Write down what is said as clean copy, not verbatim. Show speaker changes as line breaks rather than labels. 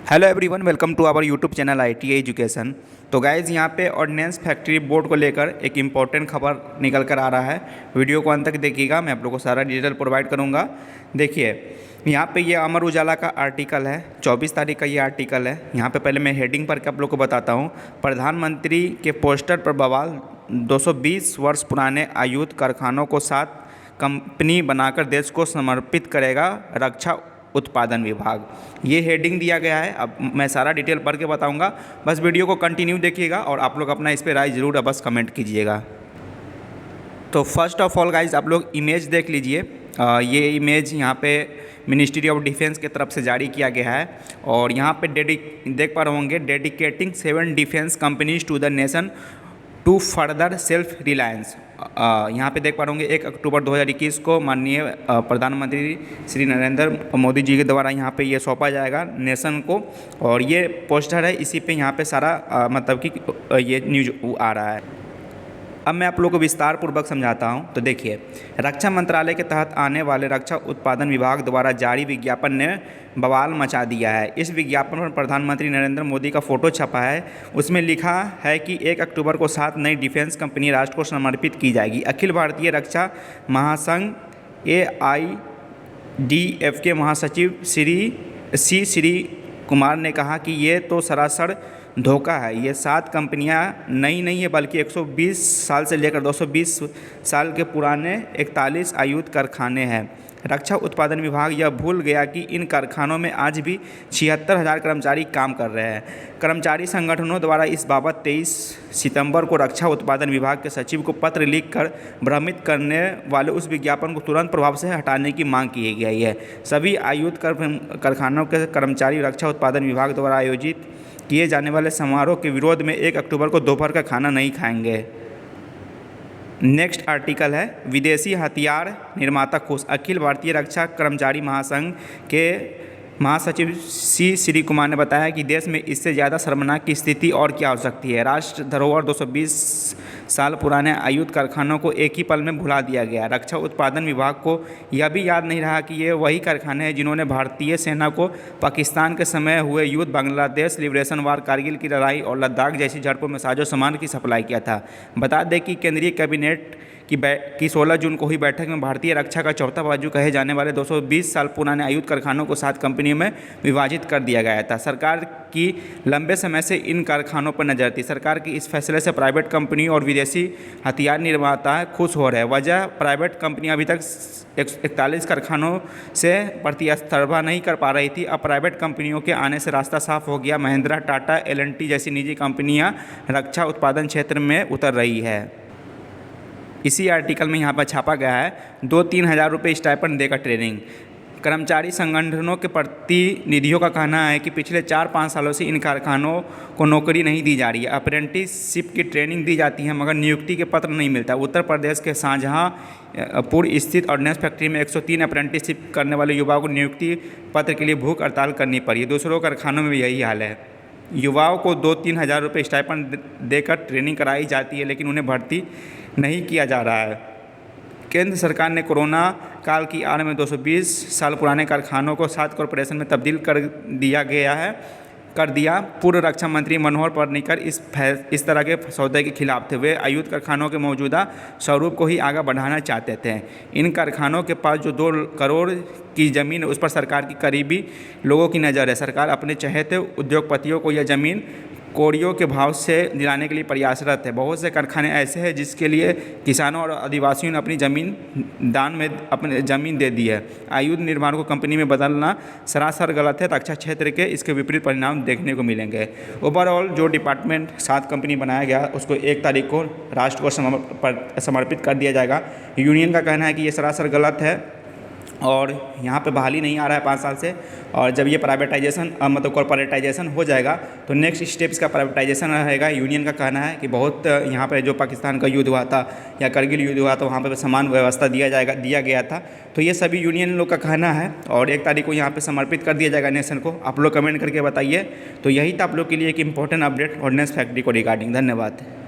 Hello everyone, welcome to our YouTube channel ITI education. तो guys यहाँ पे ordnance factory board को लेकर एक इम्पॉर्टेंट खबर निकल कर आ रहा है। वीडियो को अंत तक देखिएगा, मैं आप लोगों को सारा डिटेल प्रोवाइड करूँगा। देखिए यहाँ पे ये अमर उजाला का आर्टिकल है, 24 तारीख का ये आर्टिकल है। यहाँ पे पहले मैं हेडिंग पर के आप लोग को बताता हूँ। प्रधानमंत्री के पोस्टर पर बवाल, 220 वर्ष पुराने आयुध कारखानों को 7 कंपनी बनाकर देश को समर्पित करेगा रक्षा उत्पादन विभाग। ये हेडिंग दिया गया है। अब मैं सारा डिटेल पढ़ के बताऊंगा, बस वीडियो को कंटिन्यू देखिएगा और आप लोग अपना इस पर राय ज़रूर बस कमेंट कीजिएगा। तो फर्स्ट ऑफ ऑल गाइज आप लोग इमेज देख लीजिए। ये इमेज यहाँ पे मिनिस्ट्री ऑफ डिफेंस की तरफ से जारी किया गया है और यहाँ पे देख पा रहे होंगे, dedicating 7 defence companies to the nation to further self reliance. यहाँ पे देख पा रहे होंगे 1 अक्टूबर 2021 को माननीय प्रधानमंत्री श्री नरेंद्र मोदी जी के द्वारा यहाँ पे ये सौंपा जाएगा नेशन को, और ये पोस्टर है, इसी पे यहाँ पे सारा मतलब कि ये न्यूज आ रहा है। अब मैं आप लोगों को विस्तार पूर्वक समझाता हूं। तो देखिए, रक्षा मंत्रालय के तहत आने वाले रक्षा उत्पादन विभाग द्वारा जारी विज्ञापन ने बवाल मचा दिया है। इस विज्ञापन पर प्रधानमंत्री नरेंद्र मोदी का फोटो छपा है। उसमें लिखा है कि 1 अक्टूबर को 7 नई डिफेंस कंपनी राष्ट्र को समर्पित की जाएगी। अखिल भारतीय रक्षा महासंघ AIDF के महासचिव श्री कुमार ने कहा कि ये तो सरासर धोखा है। ये 7 कंपनियां नई नहीं है, बल्कि 120 साल से लेकर 220 साल के पुराने 41 आयुध कारखाने हैं। रक्षा उत्पादन विभाग यह भूल गया कि इन कारखानों में आज भी 76,000 कर्मचारी काम कर रहे हैं। कर्मचारी संगठनों द्वारा इस बाबत 23 सितंबर को रक्षा उत्पादन विभाग के सचिव को पत्र लिखकर भ्रमित करने वाले उस विज्ञापन को तुरंत प्रभाव से हटाने की मांग की गई है। सभी आयुध कारखानों के कर्मचारी रक्षा उत्पादन विभाग द्वारा आयोजित किए जाने वाले समारोह के विरोध में 1 अक्टूबर को दोपहर का खाना नहीं खाएंगे। नेक्स्ट आर्टिकल है, विदेशी हथियार निर्माता खुश। अखिल भारतीय रक्षा कर्मचारी महासंघ के महासचिव श्री कुमार ने बताया कि देश में इससे ज़्यादा शर्मनाक की स्थिति और क्या हो सकती है। राष्ट्र धरोहर 220 साल पुराने आयुध कारखानों को एक ही पल में भुला दिया गया। रक्षा उत्पादन विभाग को यह भी याद नहीं रहा कि ये वही कारखाने हैं जिन्होंने भारतीय सेना को पाकिस्तान के समय हुए युद्ध, बांग्लादेश लिबरेशन वार, कारगिल की लड़ाई और लद्दाख जैसी झड़पों में साजो सामान की सप्लाई किया था। बता दें कि केंद्रीय कैबिनेट की 16 जून को हुई बैठक में भारतीय रक्षा का चौथा बाजू कहे जाने वाले 220 साल पुराने आयुध कारखानों को 7 कंपनियों में विभाजित कर दिया गया था। सरकार की लंबे समय से इन कारखानों पर नजर थी। सरकार की इस फैसले से प्राइवेट कंपनियों और विदेशी हथियार निर्माता खुश हो रहे हैं। वजह, प्राइवेट कंपनियां अभी तक 41 कारखानों से प्रतिस्पर्धा नहीं कर पा रही थी। अब प्राइवेट कंपनियों के आने से रास्ता साफ हो गया। महिंद्रा, टाटा, L&T जैसी निजी कंपनियाँ रक्षा उत्पादन क्षेत्र में उतर रही है। इसी आर्टिकल में यहाँ पर छापा गया है, 2-3 हज़ार रुपये स्टाइपेंड देकर ट्रेनिंग। कर्मचारी संगठनों के प्रतिनिधियों का कहना है कि पिछले 4-5 सालों से इन कारखानों को नौकरी नहीं दी जा रही है। अप्रेंटिसशिप की ट्रेनिंग दी जाती है मगर नियुक्ति के पत्र नहीं मिलता। उत्तर प्रदेश के शाहजहाँपुर स्थित ऑर्डिनेंस फैक्ट्री में 103 अप्रेंटिसशिप करने वाले युवाओं को नियुक्ति पत्र के लिए भूख हड़ताल करनी पड़ी। दूसरों कारखानों में भी यही हाल है। युवाओं को 2-3 हज़ार रुपये स्टाइपेंड देकर ट्रेनिंग कराई जाती है, लेकिन उन्हें भर्ती नहीं किया जा रहा है। केंद्र सरकार ने कोरोना काल की आड़ में 220 साल पुराने कारखानों को 7 कॉरपोरेशन में तब्दील कर दिया। पूर्व रक्षा मंत्री मनोहर पर्रिकर इस तरह के सौदे के खिलाफ थे। वे आयुध कारखानों के मौजूदा स्वरूप को ही आगे बढ़ाना चाहते थे। इन कारखानों के पास जो 2 करोड़ की ज़मीन है उस पर सरकार की करीबी लोगों की नज़र है। सरकार अपने चहेते उद्योगपतियों को यह ज़मीन कौड़ियों के भाव से दिलाने के लिए प्रयासरत है। बहुत से कारखाने ऐसे हैं जिसके लिए किसानों और आदिवासियों ने अपनी ज़मीन दान में अपनी ज़मीन दे दी है। आयुध निर्माण को कंपनी में बदलना सरासर गलत है। रक्षा क्षेत्र के इसके विपरीत परिणाम देखने को मिलेंगे। ओवरऑल जो डिपार्टमेंट 7 कंपनी बनाया गया उसको 1 तारीख को राष्ट्र को समर्पित कर दिया जाएगा। यूनियन का कहना है कि ये सरासर गलत है और यहाँ पे बहाली नहीं आ रहा है 5 साल से, और जब ये प्राइवेटाइजेशन मतलब कॉर्पोरेटाइजेशन हो जाएगा तो नेक्स्ट स्टेप्स का प्राइवेटाइजेशन रहेगा। यूनियन का कहना है कि बहुत यहाँ पे जो पाकिस्तान का युद्ध हुआ था या करगिल युद्ध हुआ था वहाँ पे समान व्यवस्था दिया गया था। तो ये सभी यूनियन लोग का कहना है और 1 तारीख को यहाँ पे समर्पित कर दिया जाएगा नेशन को। आप लोग कमेंट करके बताइए। तो यही था आप लोग के लिए एक इंपॉर्टेंट अपडेट ऑर्डिनेंस फैक्ट्री को रिगार्डिंग। धन्यवाद।